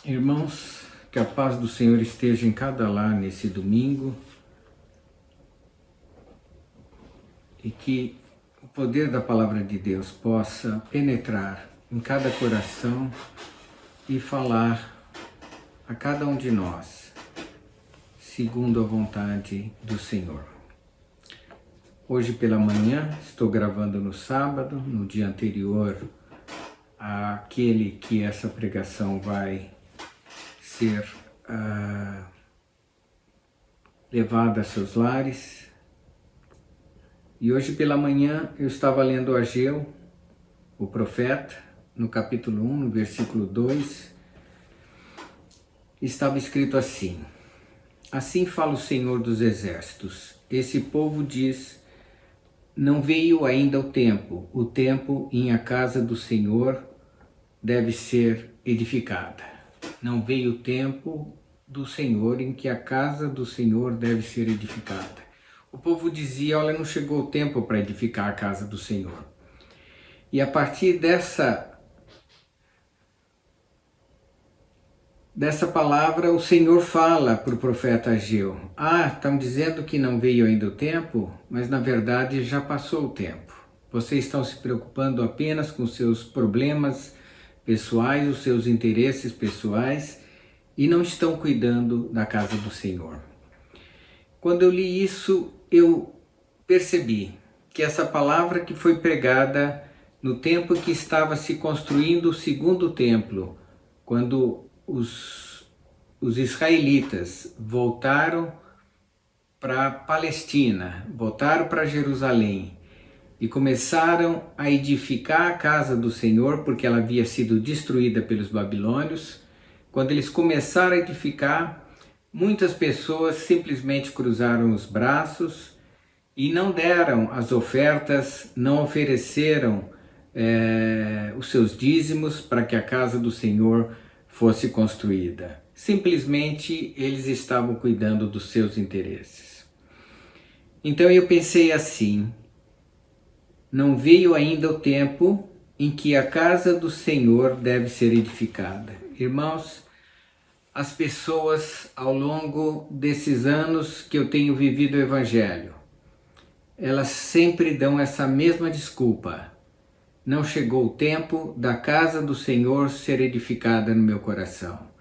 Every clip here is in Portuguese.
Irmãos, que a paz do Senhor esteja em cada lar nesse domingo e que o poder da palavra de Deus possa penetrar em cada coração e falar a cada um de nós, segundo a vontade do Senhor. Hoje pela manhã, estou gravando no sábado, no dia anterior àquele que essa pregação vai ser levada a seus lares. E hoje pela manhã eu estava lendo Ageu, o profeta, no capítulo 1, no versículo 2, estava escrito assim: Assim fala o Senhor dos Exércitos, esse povo diz, não veio ainda o tempo em a casa do Senhor deve ser edificada. Não veio o tempo do Senhor em que a casa do Senhor deve ser edificada. O povo dizia, olha, não chegou o tempo para edificar a casa do Senhor. E a partir dessa palavra, o Senhor fala para o profeta Ageu, estão dizendo que não veio ainda o tempo, mas na verdade já passou o tempo. Vocês estão se preocupando apenas com seus problemas pessoais, os seus interesses pessoais, e não estão cuidando da casa do Senhor. Quando eu li isso, eu percebi que essa palavra que foi pregada no tempo que estava se construindo o segundo templo, quando os israelitas voltaram para a Palestina, voltaram para Jerusalém e começaram a edificar a casa do Senhor, porque ela havia sido destruída pelos babilônios. Quando eles começaram a edificar, muitas pessoas simplesmente cruzaram os braços e não deram as ofertas, não ofereceram os seus dízimos para que a casa do Senhor fosse construída. Simplesmente eles estavam cuidando dos seus interesses. Então eu pensei assim, não veio ainda o tempo em que a casa do Senhor deve ser edificada. Irmãos, as pessoas ao longo desses anos que eu tenho vivido o Evangelho, elas sempre dão essa mesma desculpa. Não chegou o tempo da casa do Senhor ser edificada no meu coração.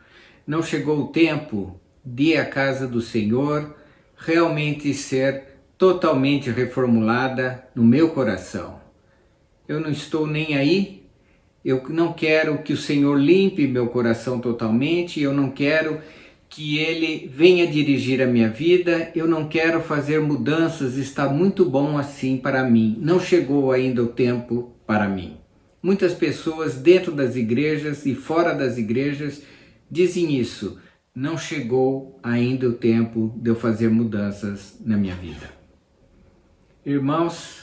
Não chegou o tempo de a casa do Senhor realmente ser totalmente reformulada no meu coração. Eu não estou nem aí, eu não quero que o Senhor limpe meu coração totalmente, eu não quero que Ele venha dirigir a minha vida, eu não quero fazer mudanças, está muito bom assim para mim, não chegou ainda o tempo para mim. Muitas pessoas dentro das igrejas e fora das igrejas dizem isso, não chegou ainda o tempo de eu fazer mudanças na minha vida. Irmãos,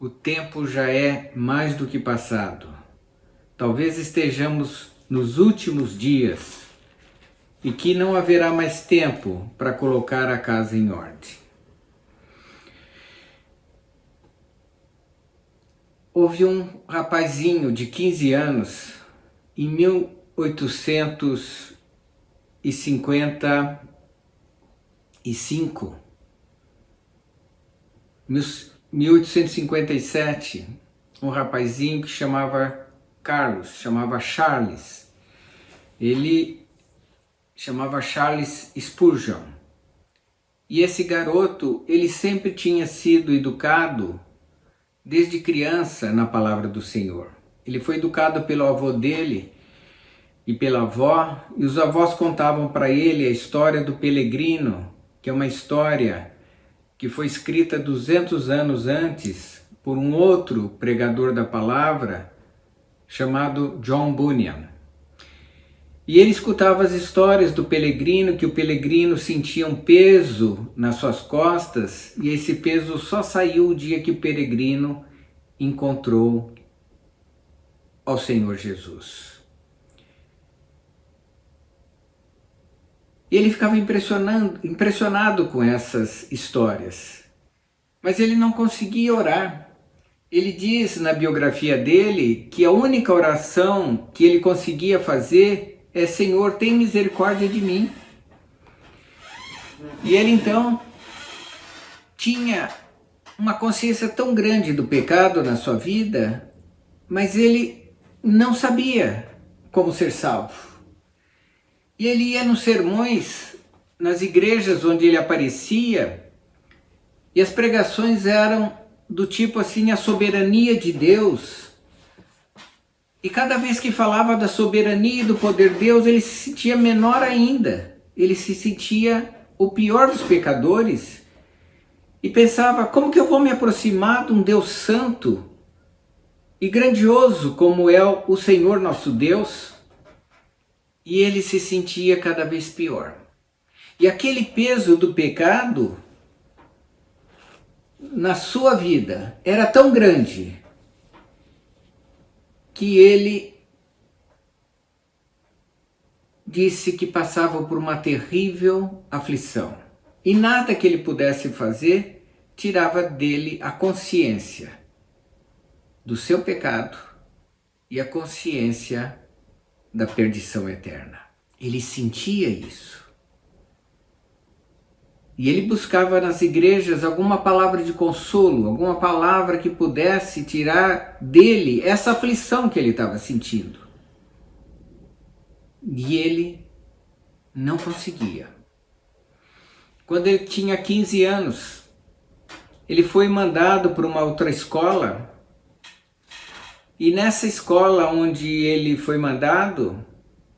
o tempo já é mais do que passado. Talvez estejamos nos últimos dias e que não haverá mais tempo para colocar a casa em ordem. Houve um rapazinho de 15 anos em 1857, um rapazinho que chamava Charles. Ele chamava Charles Spurgeon. E esse garoto, ele sempre tinha sido educado desde criança na palavra do Senhor. Ele foi educado pelo avô dele e pela avó, e os avós contavam para ele a história do Pelegrino, que é uma história que foi escrita 200 anos antes por um outro pregador da palavra chamado John Bunyan. E ele escutava as histórias do Pelegrino, que o Pelegrino sentia um peso nas suas costas, e esse peso só saiu o dia que o Pelegrino encontrou ao Senhor Jesus. E ele ficava impressionado com essas histórias, mas ele não conseguia orar. Ele diz na biografia dele que a única oração que ele conseguia fazer Senhor, tem misericórdia de mim. E ele então tinha uma consciência tão grande do pecado na sua vida, mas ele não sabia como ser salvo. E ele ia nos sermões, nas igrejas onde ele aparecia, e as pregações eram do tipo assim, a soberania de Deus. E cada vez que falava da soberania e do poder de Deus, ele se sentia menor ainda. Ele se sentia o pior dos pecadores e pensava, como que eu vou me aproximar de um Deus santo e grandioso como é o Senhor nosso Deus? E ele se sentia cada vez pior. E aquele peso do pecado na sua vida era tão grande que ele disse que passava por uma terrível aflição. E nada que ele pudesse fazer tirava dele a consciência do seu pecado e a consciência da perdição eterna. Ele sentia isso. E ele buscava nas igrejas alguma palavra de consolo, alguma palavra que pudesse tirar dele essa aflição que ele estava sentindo. E ele não conseguia. Quando ele tinha 15 anos, ele foi mandado para uma outra escola. E nessa escola onde ele foi mandado,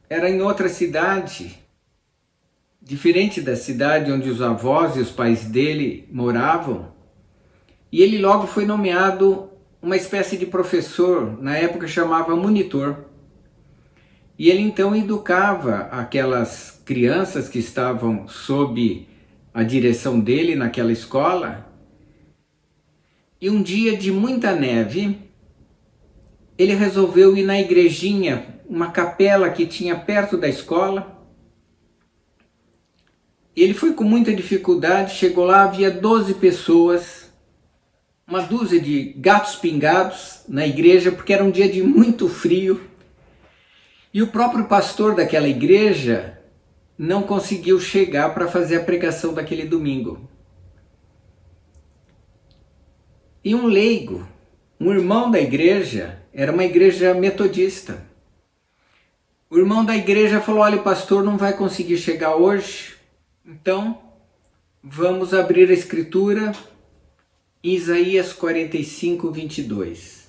era em outra cidade, diferente da cidade onde os avós e os pais dele moravam. E ele logo foi nomeado uma espécie de professor, na época chamava monitor. E ele então educava aquelas crianças que estavam sob a direção dele naquela escola. E um dia de muita neve, ele resolveu ir na igrejinha, uma capela que tinha perto da escola. Ele foi com muita dificuldade, chegou lá, havia 12 pessoas, uma dúzia de gatos pingados na igreja, porque era um dia de muito frio. E o próprio pastor daquela igreja não conseguiu chegar para fazer a pregação daquele domingo. E um leigo, um irmão da igreja, era uma igreja metodista. O irmão da igreja falou, olha, o pastor não vai conseguir chegar hoje, então vamos abrir a escritura em Isaías 45, 22.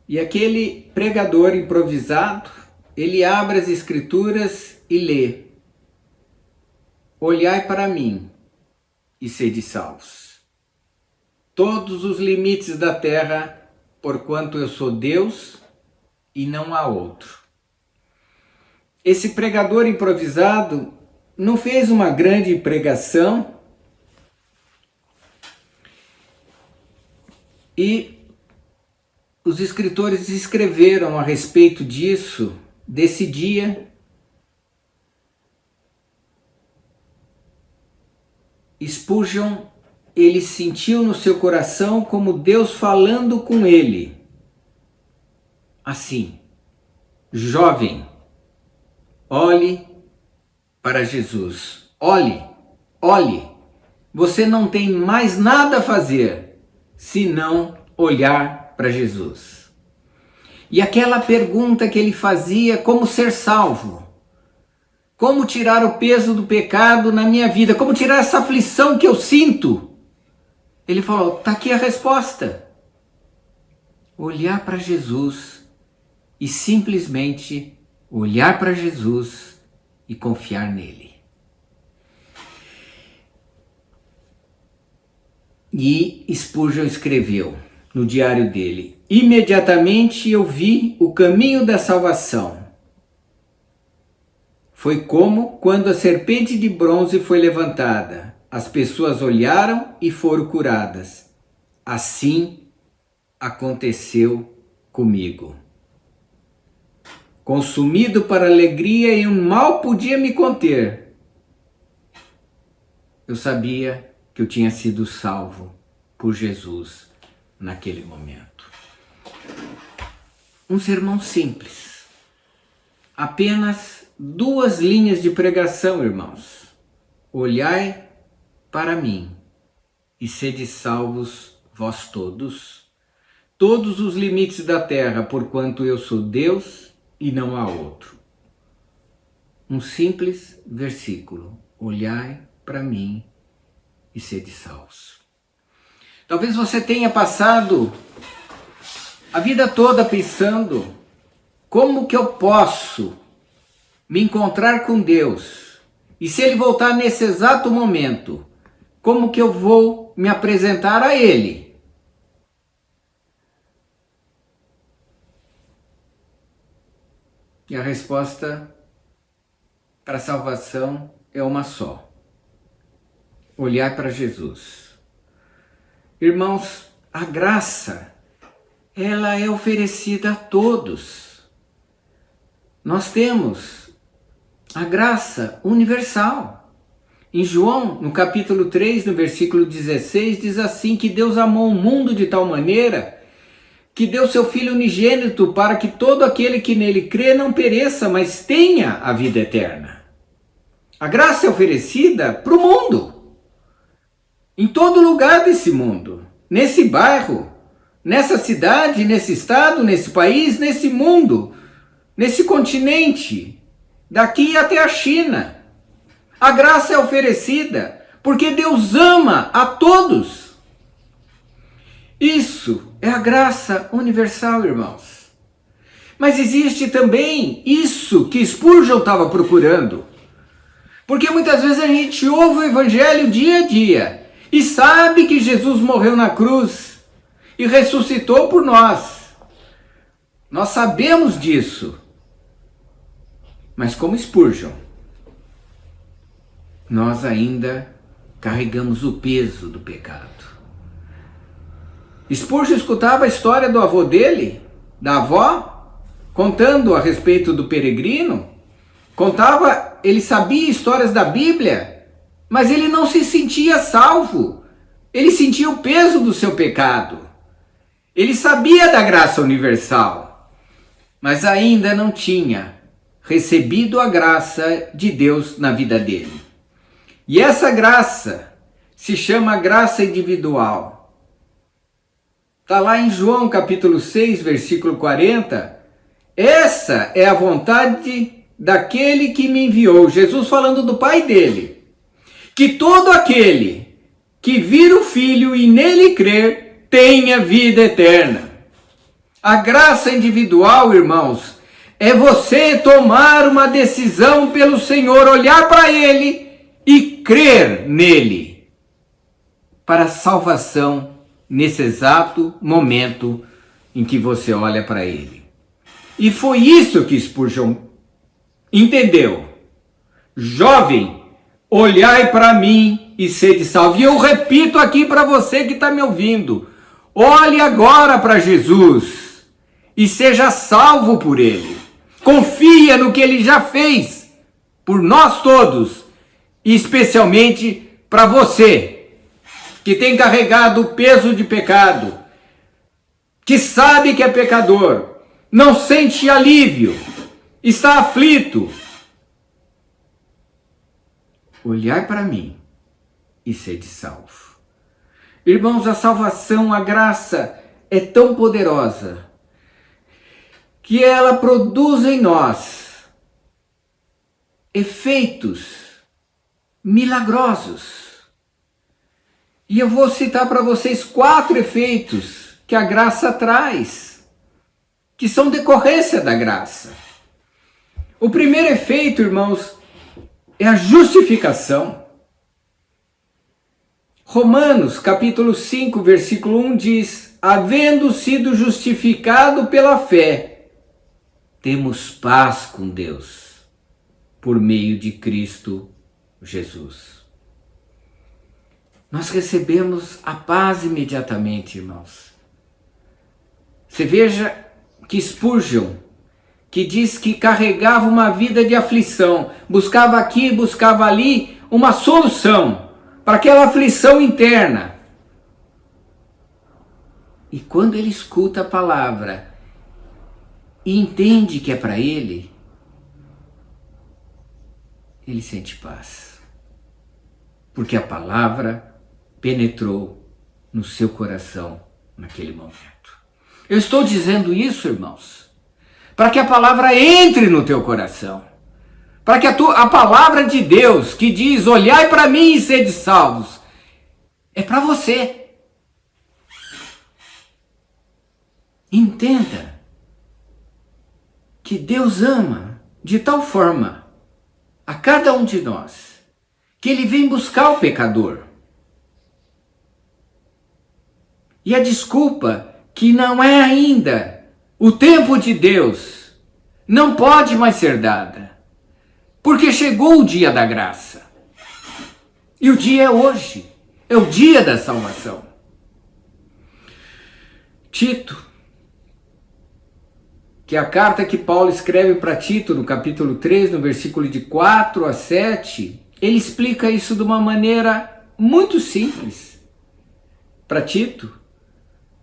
E aquele pregador improvisado, ele abre as escrituras e lê: olhai para mim e sede salvos, todos os limites da terra, porquanto eu sou Deus e não há outro. Esse pregador improvisado não fez uma grande pregação e os escritores escreveram a respeito disso, desse dia. Spurgeon, ele sentiu no seu coração como Deus falando com ele. Assim, jovem, olhe para Jesus. Olhe, olhe. Você não tem mais nada a fazer senão olhar para Jesus. E aquela pergunta que ele fazia, como ser salvo? Como tirar o peso do pecado na minha vida? Como tirar essa aflição que eu sinto? Ele falou, está aqui a resposta. Olhar para Jesus e simplesmente olhar para Jesus e confiar nele. E Spurgeon escreveu no diário dele: imediatamente eu vi o caminho da salvação. Foi como quando a serpente de bronze foi levantada. As pessoas olharam e foram curadas. Assim aconteceu comigo. Consumido para alegria e um mal podia me conter. Eu sabia que eu tinha sido salvo por Jesus naquele momento. Um sermão simples, Apenas 2 linhas de pregação, irmãos. Olhai para mim e sede salvos vós todos, todos os limites da terra, porquanto eu sou Deus e não há outro. Um simples versículo. Olhai para mim e sede salvos. Talvez você tenha passado a vida toda pensando: como que eu posso me encontrar com Deus? E se Ele voltar nesse exato momento, como que eu vou me apresentar a Ele? E a resposta para a salvação é uma só: olhar para Jesus. Irmãos, a graça, ela é oferecida a todos. Nós temos a graça universal. Em João, no capítulo 3, no versículo 16, diz assim: que Deus amou o mundo de tal maneira que deu seu Filho unigênito para que todo aquele que nele crê não pereça, mas tenha a vida eterna. A graça é oferecida para o mundo, em todo lugar desse mundo, nesse bairro, nessa cidade, nesse estado, nesse país, nesse mundo, nesse continente, daqui até a China. A graça é oferecida porque Deus ama a todos. Isso é a graça universal, irmãos. Mas existe também isso que Spurgeon estava procurando. Porque muitas vezes a gente ouve o evangelho dia a dia e sabe que Jesus morreu na cruz e ressuscitou por nós. Nós sabemos disso. Mas como Spurgeon, nós ainda carregamos o peso do pecado. Spurgeon escutava a história do avô dele, da avó, contando a respeito do peregrino. Ele sabia histórias da Bíblia, mas ele não se sentia salvo. Ele sentia o peso do seu pecado. Ele sabia da graça universal, mas ainda não tinha recebido a graça de Deus na vida dele. E essa graça se chama graça individual. Está lá em João capítulo 6, versículo 40. Essa é a vontade daquele que me enviou. Jesus falando do Pai dele. Que todo aquele que vir o Filho e nele crer, tenha vida eterna. A graça individual, irmãos, é você tomar uma decisão pelo Senhor, olhar para Ele e crer nele, para a salvação nesse exato momento em que você olha para Ele. E foi isso que Spurgeon entendeu. Jovem, olhai para mim e sede salvo. E eu repito aqui para você que está me ouvindo: olhe agora para Jesus e seja salvo por Ele. Confia no que Ele já fez por nós todos, e especialmente para você que tem carregado o peso de pecado, que sabe que é pecador, não sente alívio, está aflito. Olhai para mim e sede salvo. Irmãos, a salvação, a graça é tão poderosa que ela produz em nós efeitos milagrosos. E eu vou citar para vocês 4 efeitos que a graça traz, que são decorrência da graça. O primeiro efeito, irmãos, é a justificação. Romanos, capítulo 5, versículo 1 diz: havendo sido justificado pela fé, temos paz com Deus, por meio de Cristo Jesus. Nós recebemos a paz imediatamente, irmãos. Você veja que Spurgeon, que diz que carregava uma vida de aflição, buscava aqui, buscava ali uma solução para aquela aflição interna. E quando ele escuta a palavra e entende que é para ele, ele sente paz. Porque a palavra penetrou no seu coração naquele momento. Eu estou dizendo isso, irmãos, para que a palavra entre no teu coração. Para que a palavra de Deus, que diz, olhai para mim e sede salvos, é para você. Entenda que Deus ama de tal forma a cada um de nós, que Ele vem buscar o pecador. E a desculpa que não é ainda o tempo de Deus não pode mais ser dada, porque chegou o dia da graça. E o dia é hoje, é o dia da salvação. Tito, que é a carta que Paulo escreve para Tito, no capítulo 3, no versículo de 4 a 7, ele explica isso de uma maneira muito simples. Para Tito,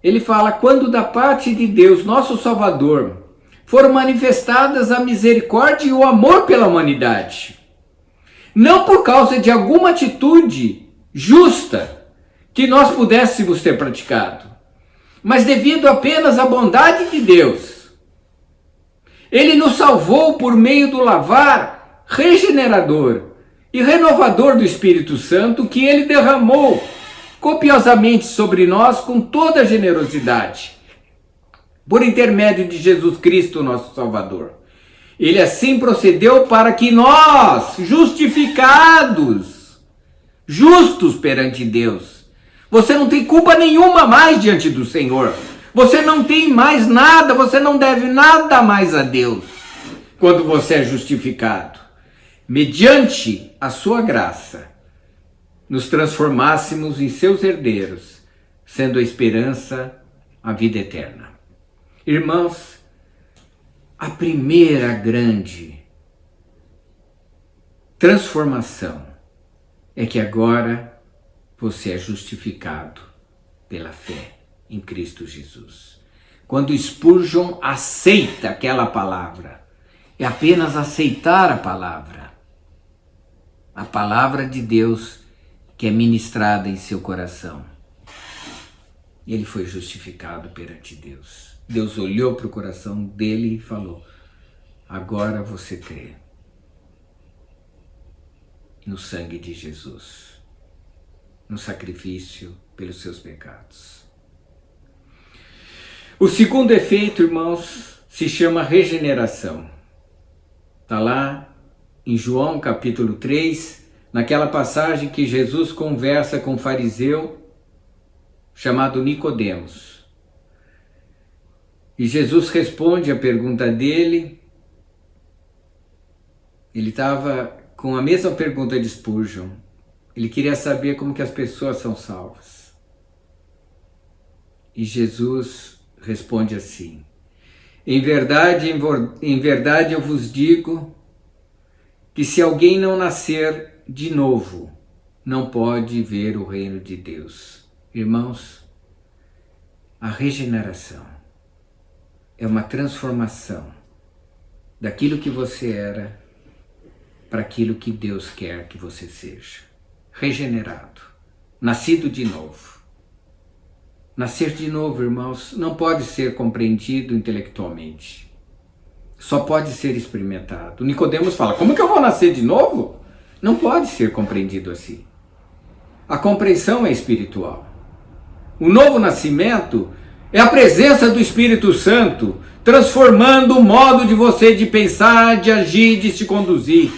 ele fala, quando da parte de Deus, nosso Salvador, foram manifestadas a misericórdia e o amor pela humanidade, não por causa de alguma atitude justa que nós pudéssemos ter praticado, mas devido apenas à bondade de Deus. Ele nos salvou por meio do lavar regenerador e renovador do Espírito Santo que Ele derramou copiosamente sobre nós com toda a generosidade, por intermédio de Jesus Cristo, nosso Salvador. Ele assim procedeu para que nós, justificados, justos perante Deus, você não tem culpa nenhuma mais diante do Senhor. Você não tem mais nada, você não deve nada mais a Deus quando você é justificado. Mediante a sua graça, nos transformássemos em seus herdeiros, sendo a esperança a vida eterna. Irmãos, a primeira grande transformação é que agora você é justificado pela fé em Cristo Jesus. Quando Spurgeon aceita aquela palavra, é apenas aceitar a palavra de Deus que é ministrada em seu coração. Ele foi justificado perante Deus. Deus olhou para o coração dele e falou, agora você crê no sangue de Jesus, no sacrifício pelos seus pecados. O segundo efeito, irmãos, se chama regeneração. Está lá em João capítulo 3, naquela passagem que Jesus conversa com um fariseu chamado Nicodemos. E Jesus responde a pergunta dele. Ele estava com a mesma pergunta de Spurgeon. Ele queria saber como que as pessoas são salvas. E Jesus responde assim, em verdade eu vos digo que se alguém não nascer de novo, não pode ver o reino de Deus. Irmãos, a regeneração é uma transformação daquilo que você era para aquilo que Deus quer que você seja. Regenerado, nascido de novo. Nascer de novo, irmãos, não pode ser compreendido intelectualmente. Só pode ser experimentado. Nicodemos fala, como que eu vou nascer de novo? Não pode ser compreendido assim. A compreensão é espiritual. O novo nascimento é a presença do Espírito Santo transformando o modo de você de pensar, de agir, de se conduzir.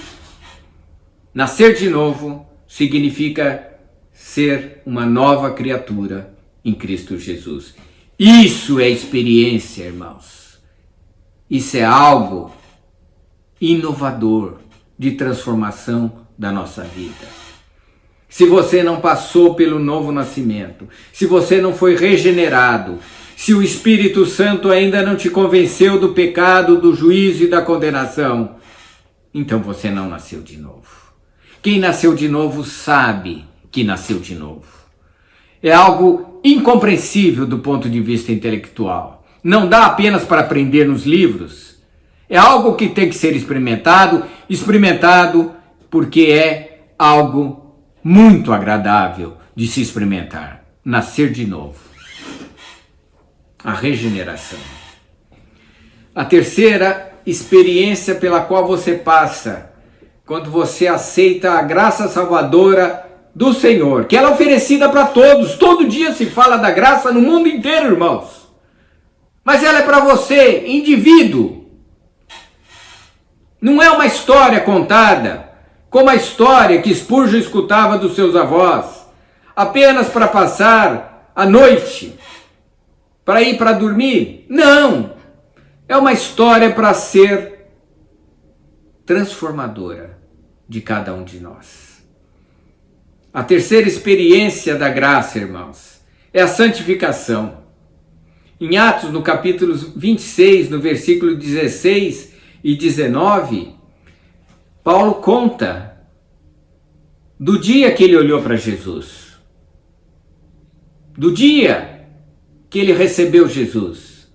Nascer de novo significa ser uma nova criatura em Cristo Jesus. Isso é experiência, irmãos. Isso é algo inovador de transformação da nossa vida. Se você não passou pelo novo nascimento, se você não foi regenerado, se o Espírito Santo ainda não te convenceu do pecado, do juízo e da condenação, então você não nasceu de novo. Quem nasceu de novo sabe que nasceu de novo. É algo incompreensível do ponto de vista intelectual. Não dá apenas para aprender nos livros. É algo que tem que ser experimentado porque é algo muito agradável de se experimentar. Nascer de novo. A regeneração. A terceira experiência pela qual você passa quando você aceita a graça salvadora do Senhor, que ela é oferecida para todos. Todo dia se fala da graça no mundo inteiro, irmãos. Mas ela é para você, indivíduo. Não é uma história contada, como a história que Spurgeon escutava dos seus avós, apenas para passar a noite, para ir para dormir. Não! É uma história para ser transformadora de cada um de nós. A terceira experiência da graça, irmãos, é a santificação. Em Atos, no capítulo 26, no versículo 16 e 19, Paulo conta do dia que ele olhou para Jesus. Do dia que ele recebeu Jesus.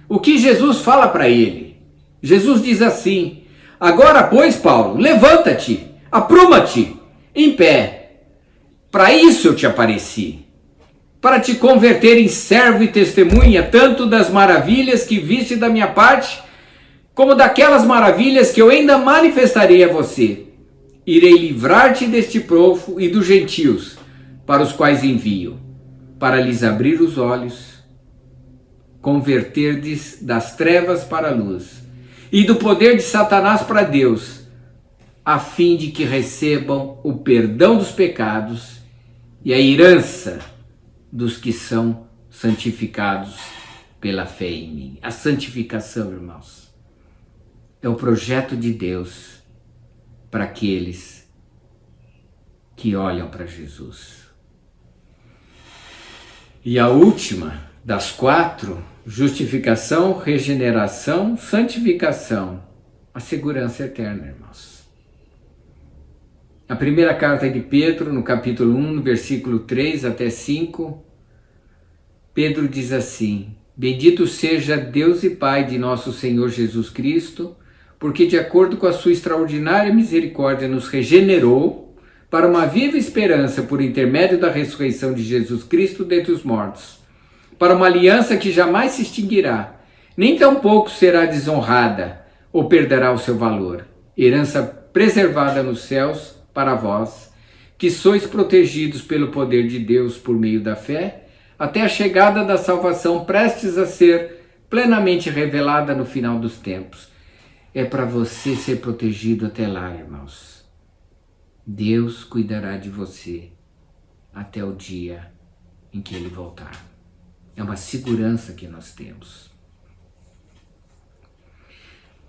O que Jesus fala para ele? Jesus diz assim: agora, pois, Paulo, levanta-te, apruma-te em pé. Para isso eu te apareci, para te converter em servo e testemunha, tanto das maravilhas que viste da minha parte, como daquelas maravilhas que eu ainda manifestarei a você. Irei livrar-te deste povo e dos gentios, para os quais envio, para lhes abrir os olhos, converter-lhes das trevas para a luz, e do poder de Satanás para Deus, a fim de que recebam o perdão dos pecados e a herança dos que são santificados pela fé em mim. A santificação, irmãos, é o projeto de Deus para aqueles que olham para Jesus. E a última das quatro, justificação, regeneração, santificação, a segurança eterna, irmãos. A primeira carta de Pedro, no capítulo 1, no versículo 3 até 5, Pedro diz assim: bendito seja Deus e Pai de nosso Senhor Jesus Cristo, porque de acordo com a sua extraordinária misericórdia nos regenerou para uma viva esperança por intermédio da ressurreição de Jesus Cristo dentre os mortos, para uma aliança que jamais se extinguirá, nem tampouco será desonrada ou perderá o seu valor, herança preservada nos céus para vós, que sois protegidos pelo poder de Deus por meio da fé, até a chegada da salvação prestes a ser plenamente revelada no final dos tempos. É para você ser protegido até lá, irmãos. Deus cuidará de você até o dia em que Ele voltar. É uma segurança que nós temos.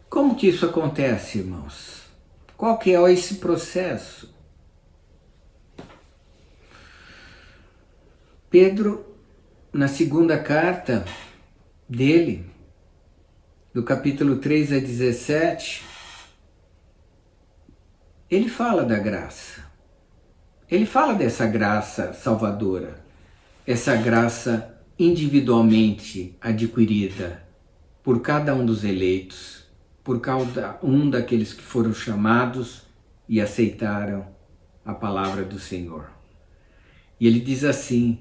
Como que isso acontece, irmãos? Qual que é esse processo? Pedro, na segunda carta dele, do capítulo 3 a 17, ele fala da graça. Ele fala dessa graça salvadora, essa graça individualmente adquirida por cada um dos eleitos, por cada um daqueles que foram chamados e aceitaram a palavra do Senhor. E ele diz assim: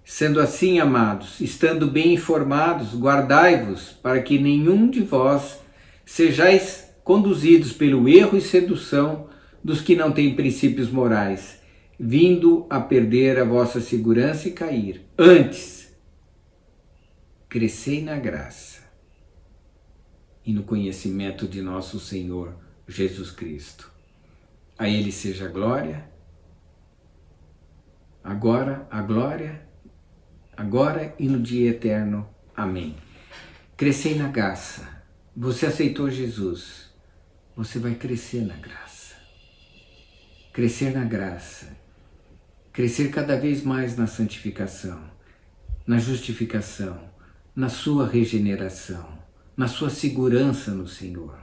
sendo assim, amados, estando bem informados, guardai-vos para que nenhum de vós sejais conduzidos pelo erro e sedução dos que não têm princípios morais, vindo a perder a vossa segurança e cair. Antes, crescei na graça e no conhecimento de nosso Senhor Jesus Cristo. A Ele seja a glória, agora e no dia eterno. Amém. Crescei na graça. Você aceitou Jesus, você vai crescer na graça. Crescer na graça. Crescer cada vez mais na santificação, na justificação, na sua regeneração, na sua segurança no Senhor.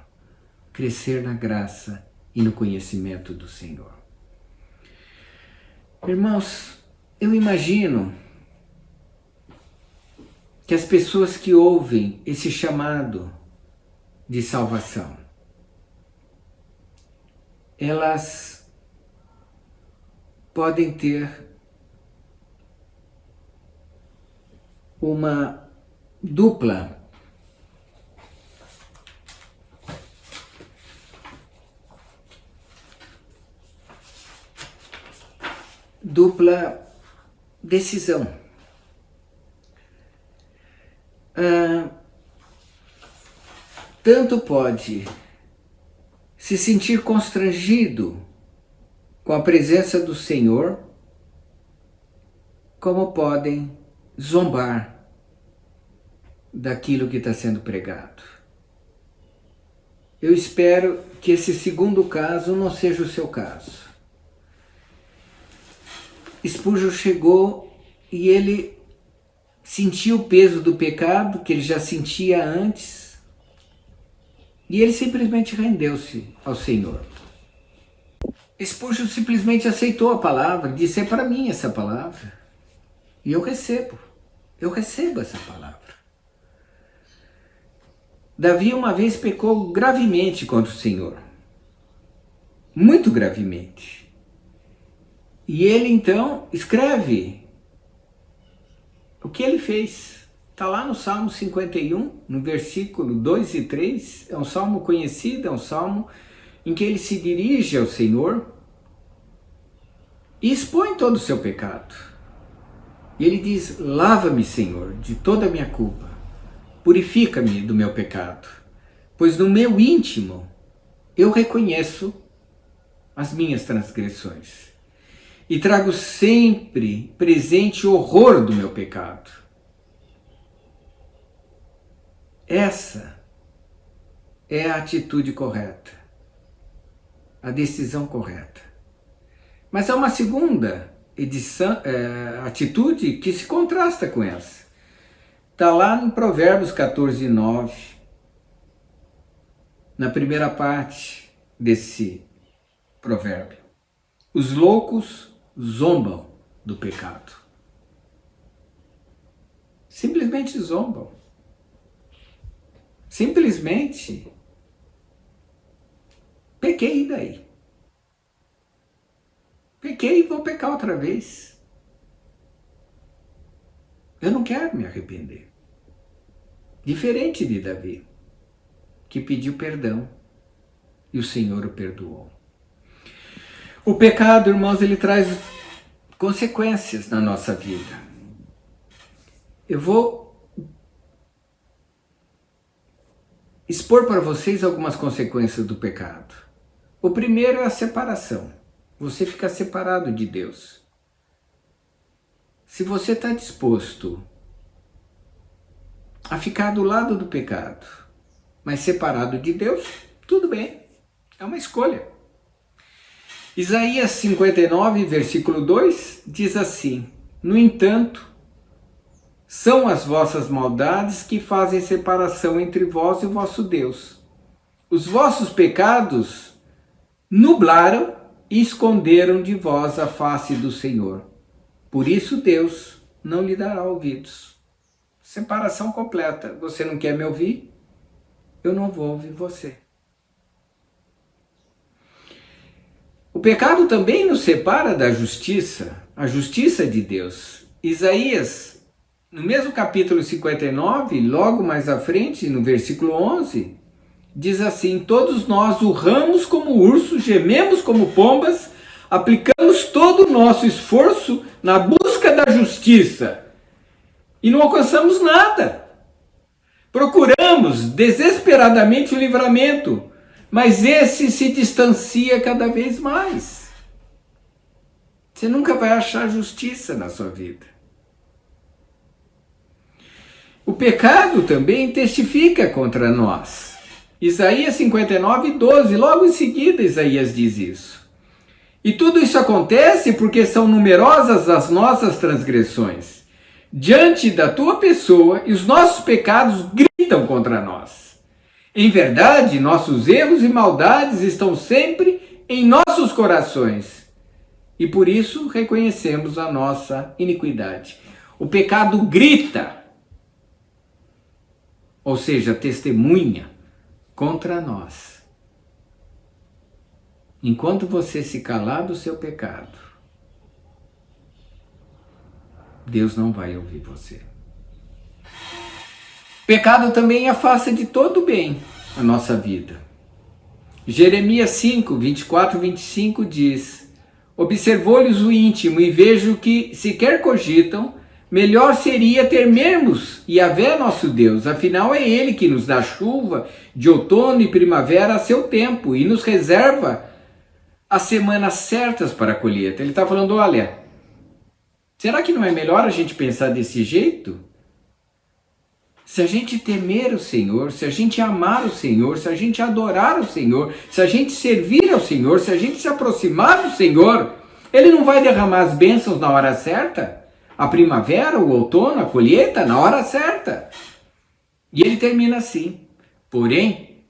Crescer na graça e no conhecimento do Senhor. Irmãos, eu imagino que as pessoas que ouvem esse chamado de salvação, elas podem ter uma dupla decisão. Tanto pode se sentir constrangido com a presença do Senhor, como podem zombar daquilo que está sendo pregado. Eu espero que esse segundo caso não seja o seu caso. Spurgeon chegou e ele sentiu o peso do pecado que ele já sentia antes e ele simplesmente rendeu-se ao Senhor. Spurgeon simplesmente aceitou a palavra, disse: é para mim essa palavra e eu recebo essa palavra. Davi uma vez pecou gravemente contra o Senhor, muito gravemente. E ele então escreve o que ele fez. Está lá no Salmo 51, no versículo 2 e 3. É um salmo conhecido, é um salmo em que ele se dirige ao Senhor e expõe todo o seu pecado. E ele diz: lava-me, Senhor, de toda a minha culpa. Purifica-me do meu pecado, pois no meu íntimo eu reconheço as minhas transgressões. E trago sempre presente o horror do meu pecado. Essa é a atitude correta, a decisão correta. Mas há uma segunda atitude que se contrasta com essa. Está lá em Provérbios 14, 9, na primeira parte desse provérbio. Os loucos zombam do pecado. Simplesmente zombam. Simplesmente pequei e daí. Pequei e vou pecar outra vez. Eu não quero me arrepender. Diferente de Davi, que pediu perdão e o Senhor o perdoou. O pecado, irmãos, ele traz consequências na nossa vida. Eu vou expor para vocês algumas consequências do pecado. O primeiro é a separação. Você fica separado de Deus. Se você está disposto a ficar do lado do pecado, mas separado de Deus, tudo bem. É uma escolha. Isaías 59, versículo 2, diz assim: no entanto, são as vossas maldades que fazem separação entre vós e o vosso Deus. Os vossos pecados nublaram e esconderam de vós a face do Senhor. Por isso Deus não lhe dará ouvidos. Separação completa. Você não quer me ouvir? Eu não vou ouvir você. O pecado também nos separa da justiça, a justiça de Deus. Isaías, no mesmo capítulo 59, logo mais à frente, no versículo 11, diz assim: todos nós urramos como ursos, gememos como pombas, aplicamos todo o nosso esforço na busca da justiça e não alcançamos nada. Procuramos desesperadamente o livramento, mas esse se distancia cada vez mais. Você nunca vai achar justiça na sua vida. O pecado também testifica contra nós. Isaías 59, 12, logo em seguida Isaías diz isso. E tudo isso acontece porque são numerosas as nossas transgressões diante da tua pessoa e os nossos pecados gritam contra nós. Em verdade, nossos erros e maldades estão sempre em nossos corações e por isso reconhecemos a nossa iniquidade. O pecado grita, ou seja, testemunha contra nós. Enquanto você se calar do seu pecado, Deus não vai ouvir você. Pecado também afasta de todo o bem a nossa vida. Jeremias 5, 24 e 25 diz: observou-lhes o íntimo e vejo que sequer cogitam, melhor seria temermos Yahvé nosso Deus, afinal é Ele que nos dá chuva de outono e primavera a seu tempo e nos reserva as semanas certas para a colheita. Ele está falando, olha, será que não é melhor a gente pensar desse jeito? Se a gente temer o Senhor, se a gente amar o Senhor, se a gente adorar o Senhor, se a gente servir ao Senhor, se a gente se aproximar do Senhor, Ele não vai derramar as bênçãos na hora certa? A primavera, o outono, a colheita, na hora certa. E ele termina assim: porém,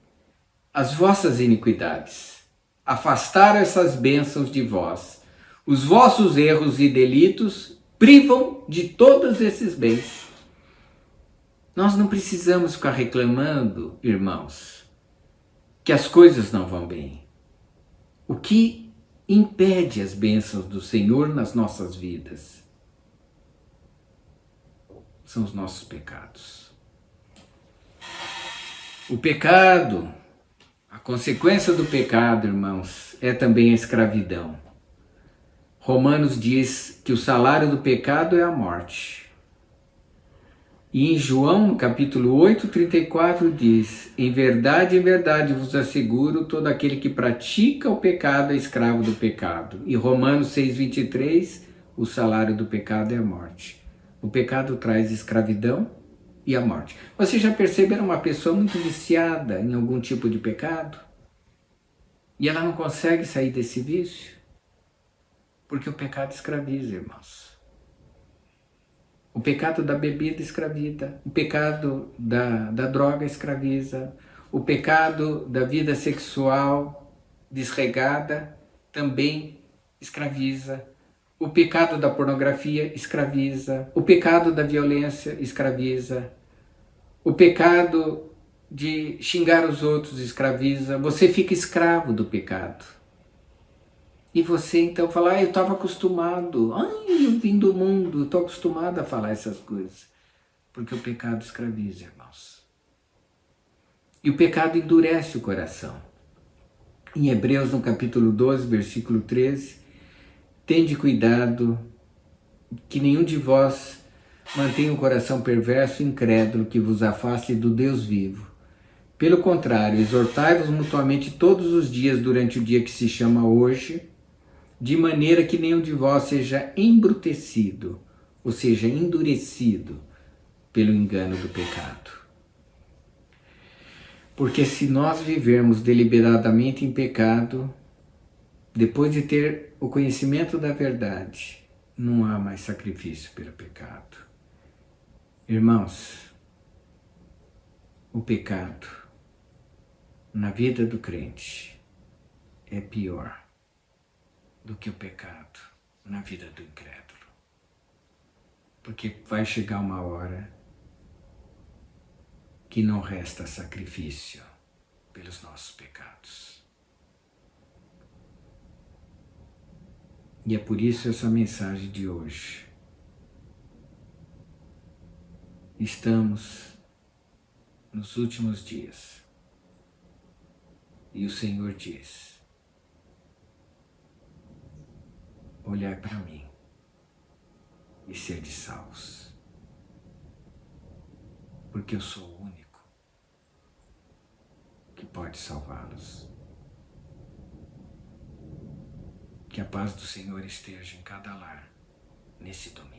as vossas iniquidades afastaram essas bênçãos de vós. Os vossos erros e delitos privam de todos esses bens. Nós não precisamos ficar reclamando, irmãos, que as coisas não vão bem. O que impede as bênçãos do Senhor nas nossas vidas são os nossos pecados. O pecado, a consequência do pecado, irmãos, é também a escravidão. Romanos diz que o salário do pecado é a morte. E em João, no capítulo 8, 34, diz: em verdade, vos asseguro, todo aquele que pratica o pecado é escravo do pecado. E Romanos 6, 23, o salário do pecado é a morte. O pecado traz escravidão e a morte. Você já perceberam uma pessoa muito viciada em algum tipo de pecado? E ela não consegue sair desse vício? Porque o pecado escraviza, irmãos. O pecado da bebida escraviza, o pecado da droga escraviza, o pecado da vida sexual desregada também escraviza, o pecado da pornografia escraviza, o pecado da violência escraviza, o pecado de xingar os outros escraviza. Você fica escravo do pecado. E você então fala, eu estava acostumado, eu vim do mundo, estou acostumado a falar essas coisas. Porque o pecado escraviza, irmãos. E o pecado endurece o coração. Em Hebreus, no capítulo 12, versículo 13, tende cuidado que nenhum de vós mantenha um coração perverso e incrédulo que vos afaste do Deus vivo. Pelo contrário, exortai-vos mutuamente todos os dias durante o dia que se chama hoje, de maneira que nenhum de vós seja embrutecido, ou seja, endurecido pelo engano do pecado. Porque se nós vivermos deliberadamente em pecado, depois de ter o conhecimento da verdade, não há mais sacrifício pelo pecado. Irmãos, o pecado na vida do crente é pior do que o pecado na vida do incrédulo. Porque vai chegar uma hora que não resta sacrifício pelos nossos pecados. E é por isso essa mensagem de hoje. Estamos nos últimos dias. E o Senhor diz: olhai para mim e sede salvos, porque eu sou o único que pode salvá-los. Que a paz do Senhor esteja em cada lar nesse domingo.